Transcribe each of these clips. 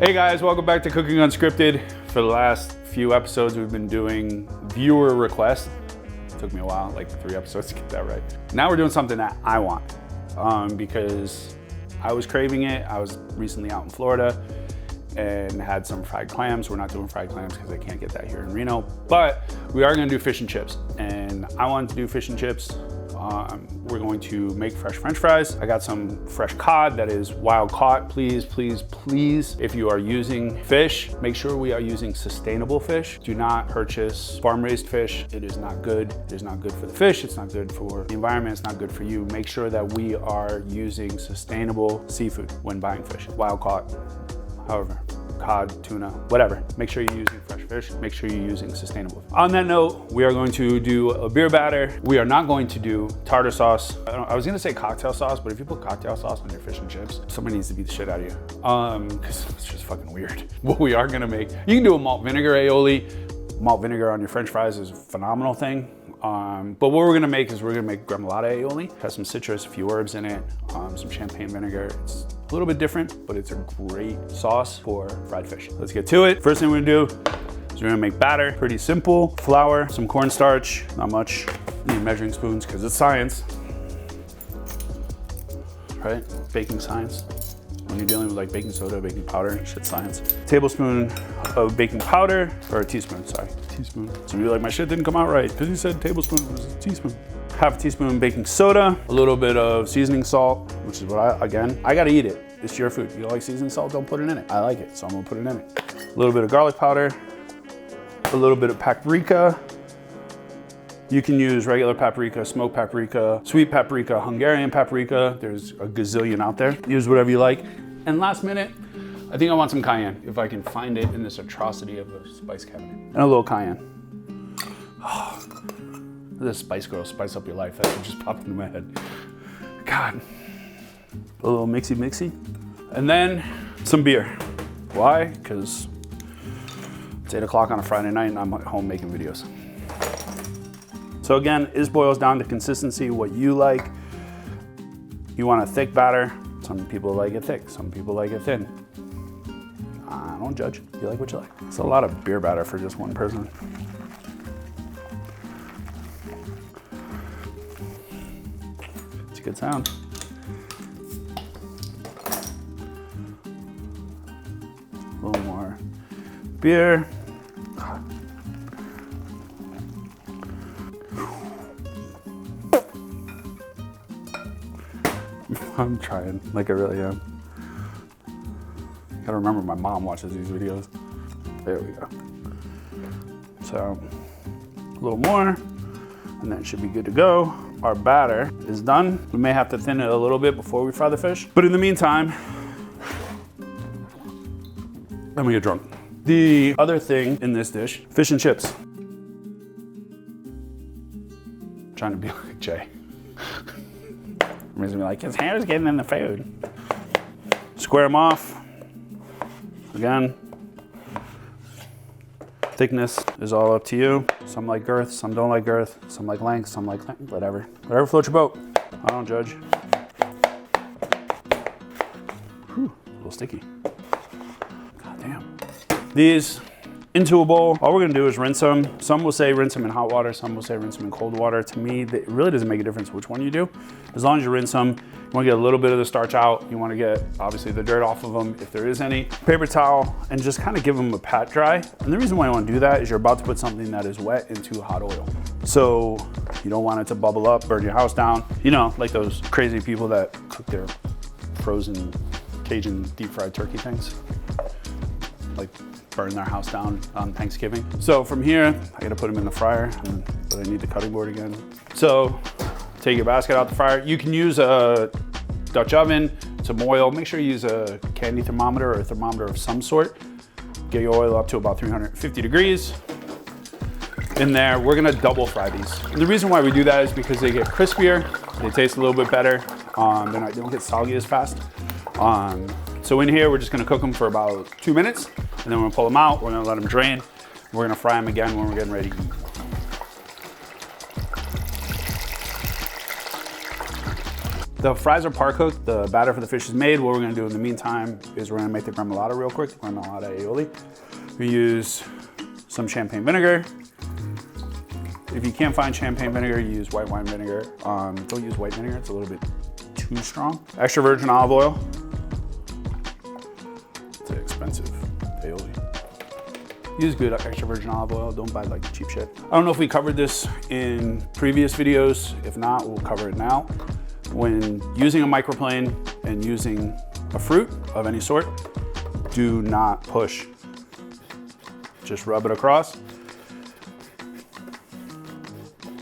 Hey guys, welcome back to Cooking Unscripted. For the last few episodes, we've been doing viewer requests. It took me a while, like 3 episodes to get that right. Now we're doing something that I want because I was craving it. I was recently out in Florida and had some fried clams. We're not doing fried clams because I can't get that here in Reno, but we are gonna do fish and chips. And I wanted to do fish and chips. We're going to make fresh French fries. I got some fresh cod that is wild caught. Please, please, please, if you are using fish, make sure we are using sustainable fish. Do not purchase farm-raised fish. It is not good. It is not good for the fish. It's not good for the environment. It's not good for you. Make sure that we are using sustainable seafood when buying fish. Wild caught, however, cod, tuna, whatever. Make sure you're using fresh fish. Make sure you're using sustainable. On that note, we are going to do a beer batter. We are not going to do tartar sauce. I was gonna say cocktail sauce, but if you put cocktail sauce on your fish and chips, somebody needs to beat the shit out of you. Because it's just fucking weird. What we are gonna make, you can do a malt vinegar aioli. Malt vinegar on your French fries is a phenomenal thing. But what we're gonna make is we're gonna make Gremolata aioli. It has some citrus, a few herbs in it, some champagne vinegar. It's a little bit different, but it's a great sauce for fried fish. Let's get to it. First thing we're gonna do is we're gonna make batter. Pretty simple. Flour, some cornstarch, not much. Need measuring spoons because it's science, right? Baking science. When you're dealing with like baking soda, baking powder, shit science. Tablespoon of baking powder, or a teaspoon, sorry, teaspoon. So you're like, my shit didn't come out right because you said tablespoon, it was a teaspoon. Half a teaspoon baking soda, a little bit of seasoning salt, which is what I gotta eat it. It's your food. You don't like seasoning salt, don't put it in it. I like it, so I'm gonna put it in it. A little bit of garlic powder, a little bit of paprika. You can use regular paprika, smoked paprika, sweet paprika, Hungarian paprika. There's a gazillion out there. Use whatever you like. And last minute, I think I want some cayenne, if I can find it in this atrocity of a spice cabinet. And a little cayenne. Oh, this Spice Girl, spice up your life. That's what just popped into my head. God. A little mixy. And then some beer. Why? Because it's 8 o'clock on a Friday night and I'm at home making videos. So again, this boils down to consistency, what you like. You want a thick batter. Some people like it thick, some people like it thin. I don't judge, you like what you like. It's a lot of beer batter for just one person. It's a good sound. A little more beer. I'm trying, like I really am. Gotta remember my mom watches these videos. There we go. So, a little more, and that should be good to go. Our batter is done. We may have to thin it a little bit before we fry the fish. But in the meantime, let me get drunk. The other thing in this dish, fish and chips. I'm trying to be like Jay. He's gonna be like, his hair's getting in the food. Square them off. Again, thickness is all up to you. Some like girth, some don't like girth. Some like length, some like length, whatever. Whatever floats your boat. I don't judge. Whew, a little sticky. God damn. These into a bowl. All we're gonna do is rinse them. Some will say rinse them in hot water, some will say rinse them in cold water. To me, it really doesn't make a difference which one you do. As long as you rinse them, you wanna get a little bit of the starch out. You wanna get, obviously, the dirt off of them, if there is any. Paper towel, and just kind of give them a pat dry. And the reason why you wanna do that is you're about to put something that is wet into hot oil. So you don't want it to bubble up, burn your house down. You know, like those crazy people that cook their frozen Cajun deep fried turkey things. Like, burn their house down on Thanksgiving. So from here, I gotta put them in the fryer, but I need the cutting board again. So take your basket out the fryer. You can use a Dutch oven, some oil. Make sure you use a candy thermometer or a thermometer of some sort. Get your oil up to about 350 degrees. In there, we're gonna double fry these. And the reason why we do that is because they get crispier, they taste a little bit better, they don't get soggy as fast. So in here, we're just gonna cook them for about 2 minutes. And then we're gonna pull them out, we're gonna let them drain. We're gonna fry them again when we're getting ready to eat. The fries are par cooked. The batter for the fish is made. What we're gonna do in the meantime is we're gonna make the Gremolata real quick, the Gremolata Aioli. We use some champagne vinegar. If you can't find champagne vinegar, you use white wine vinegar. Don't use white vinegar, it's a little bit too strong. Extra virgin olive oil. It's expensive aioli. Use good extra virgin olive oil, don't buy like cheap shit. I don't know if we covered this in previous videos. If not, we'll cover it now. When using a microplane and using a fruit of any sort, do not push. Just rub it across.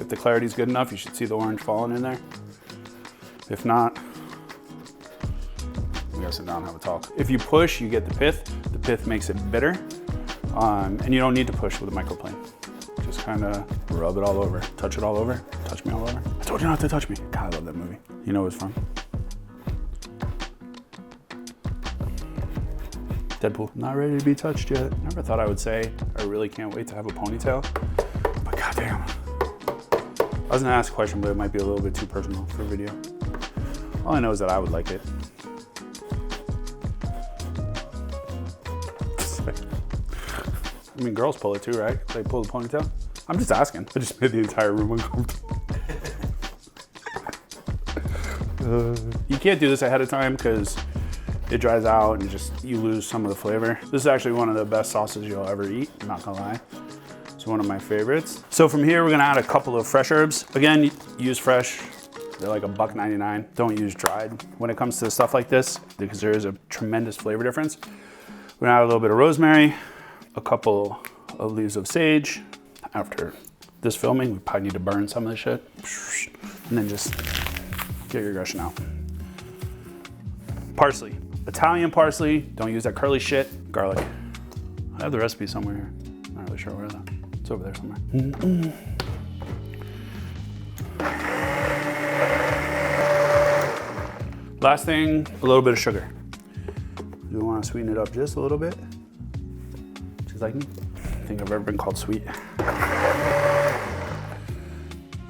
If the clarity is good enough, you should see the orange falling in there. If not, we gotta sit down and have a talk. If you push, you get the pith. The pith makes it bitter. And you don't need to push with a microplane. Just kind of rub it all over, touch it all over, touch me all over. I told you not to touch me. God, I love that movie. You know it's from Deadpool. Not ready to be touched yet. Never thought I would say, I really can't wait to have a ponytail, but goddamn. I was gonna ask a question, but it might be a little bit too personal for a video. All I know is that I would like it. I mean, girls pull it too, right? They pull the ponytail. I'm just asking. I just made the entire room uncomfortable. You can't do this ahead of time because it dries out and you lose some of the flavor. This is actually one of the best sauces you'll ever eat, I'm not gonna lie. It's one of my favorites. So from here, we're gonna add a couple of fresh herbs. Again, use fresh. They're like $1.99. Don't use dried when it comes to stuff like this because there is a tremendous flavor difference. We're gonna add a little bit of rosemary, a couple of leaves of sage. After this filming, we probably need to burn some of this shit. And then just get your aggression out. Parsley, Italian parsley. Don't use that curly shit. Garlic. I have the recipe somewhere here. Not really sure where that. It's over there somewhere. Last thing, a little bit of sugar. You want to sweeten it up just a little bit. Just like me. I don't think I've ever been called sweet.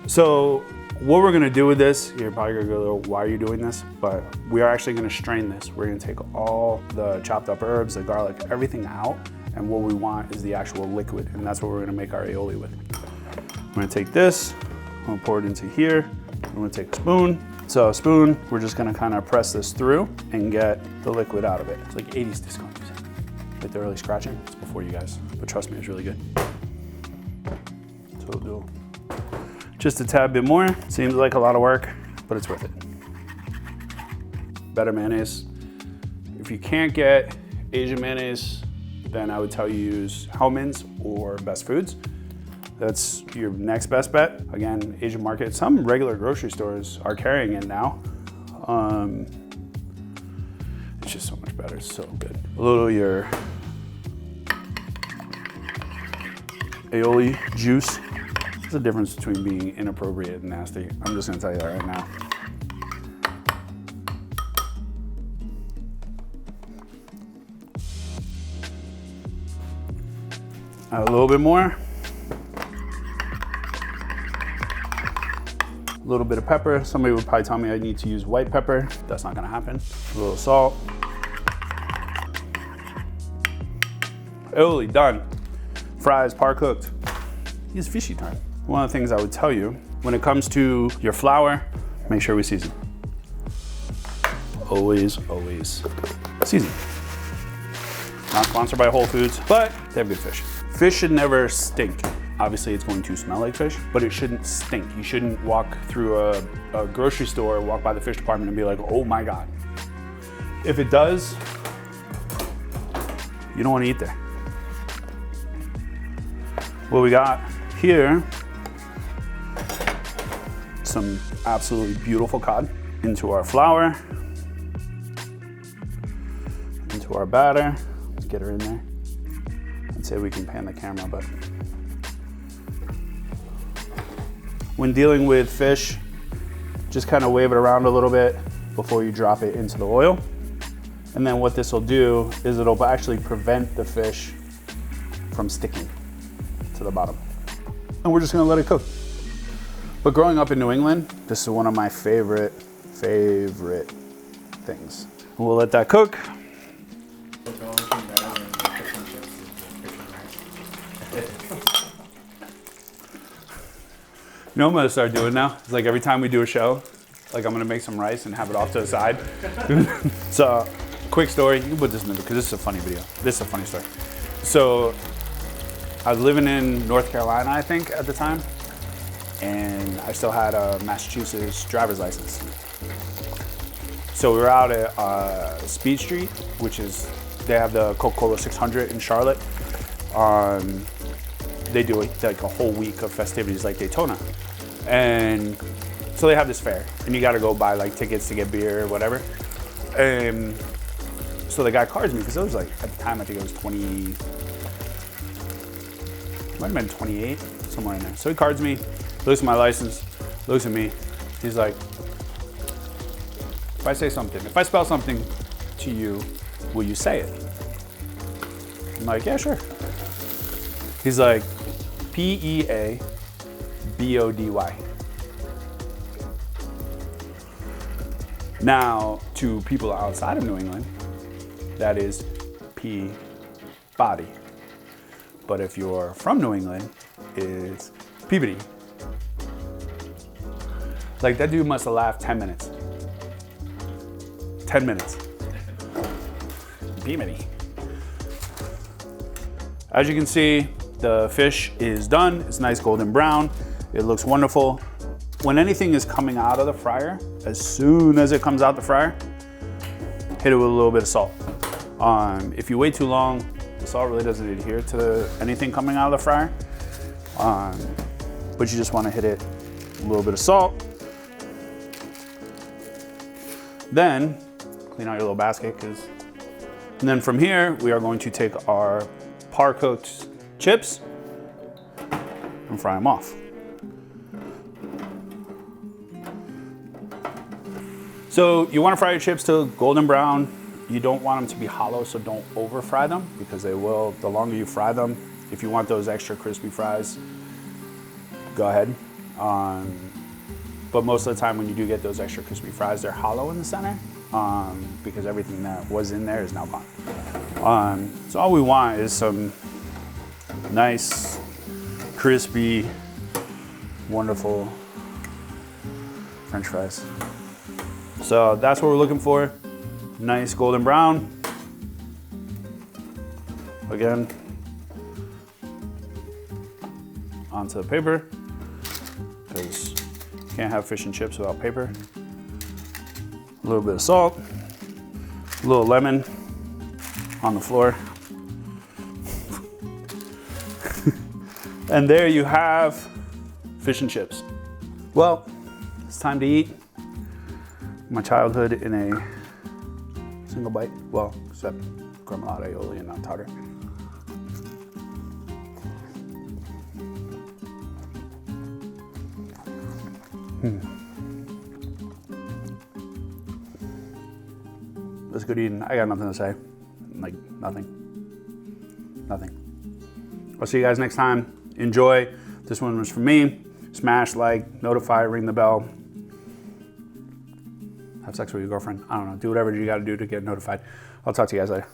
So what we're gonna do with this, you're probably gonna go, why are you doing this? But we are actually gonna strain this. We're gonna take all the chopped up herbs, the garlic, everything out. And what we want is the actual liquid. And that's what we're gonna make our aioli with. I'm gonna take this, I'm gonna pour it into here. I'm gonna take a spoon. So a spoon, we're just gonna kind of press this through and get the liquid out of it. It's like 80s disco music. Like the early scratching, it's before you guys. But trust me, it's really good. So we'll do just a tad bit more. Seems like a lot of work, but it's worth it. Better mayonnaise. If you can't get Asian mayonnaise, then I would tell you use Hellmann's or Best Foods. That's your next best bet. Again, Asian market. Some regular grocery stores are carrying it now. It's just so much better, it's so good. A little of your aioli juice. There's a difference between being inappropriate and nasty. I'm just gonna tell you that right now. Add a little bit more. A little bit of pepper. Somebody would probably tell me I need to use white pepper. That's not gonna happen. A little salt. Aioli, done. Fries, par cooked. It's fishy time. One of the things I would tell you, when it comes to your flour, make sure we season. Always, always season. Not sponsored by Whole Foods, but they have good fish. Fish should never stink. Obviously it's going to smell like fish, but it shouldn't stink. You shouldn't walk through a grocery store, walk by the fish department and be like, oh my God. If it does, you don't want to eat there. What we got here, some absolutely beautiful cod into our flour, into our batter. Let's get her in there. I'd say we can pan the camera, but when dealing with fish, just kind of wave it around a little bit before you drop it into the oil. And then what this will do is it'll actually prevent the fish from sticking to the bottom. And we're just gonna let it cook. But growing up in New England, this is one of my favorite favorite things. We'll let that cook. You know what I'm gonna start doing now? It's like every time we do a show, like I'm gonna make some rice and have it off to the side. So, quick story. You can put this in the because this is a funny video. This is a funny story. So, I was living in North Carolina, I think, at the time, and I still had a Massachusetts driver's license. So we were out at Speed Street, which is, they have the Coca-Cola 600 in Charlotte. They do like a whole week of festivities like Daytona. And so they have this fair, and you gotta go buy like tickets to get beer or whatever. And so the guy cards me, because it was like, at the time I think it was 20, might have been 28, somewhere in there. So he cards me, looks at my license, looks at me. He's like, if I say something, if I spell something to you, will you say it? I'm like, yeah, sure. He's like, P-E-A-B-O-D-Y. Now, to people outside of New England, that is P-body. But if you're from New England, it's Peabody. Like, that dude must have laughed 10 minutes. 10 minutes. Peabody. As you can see, the fish is done. It's nice golden brown. It looks wonderful. When anything is coming out of the fryer, as soon as it comes out the fryer, hit it with a little bit of salt. If you wait too long, the salt really doesn't adhere to anything coming out of the fryer. But you just want to hit it with a little bit of salt. Then, clean out your little basket, and then from here, we are going to take our par-cooked chips and fry them off. So you want to fry your chips to golden brown. You don't want them to be hollow, so don't over fry them, because they will, the longer you fry them, if you want those extra crispy fries, go ahead. But most of the time when you do get those extra crispy fries, they're hollow in the center, because everything that was in there is now gone. So all we want is some nice, crispy, wonderful French fries. So that's what we're looking for. Nice golden brown. Again, onto the paper, because you can't have fish and chips without paper. A little bit of salt, a little lemon on the floor. And there you have fish and chips. Well, it's time to eat. My childhood in a single bite. Well, except Gremolata, Aioli, and not tartar. That's good eating. I got nothing to say. Like, nothing. I'll see you guys next time. Enjoy. This one was for me. Smash, like, notify, ring the bell. Have sex with your girlfriend. I don't know. Do whatever you got to do to get notified. I'll talk to you guys later.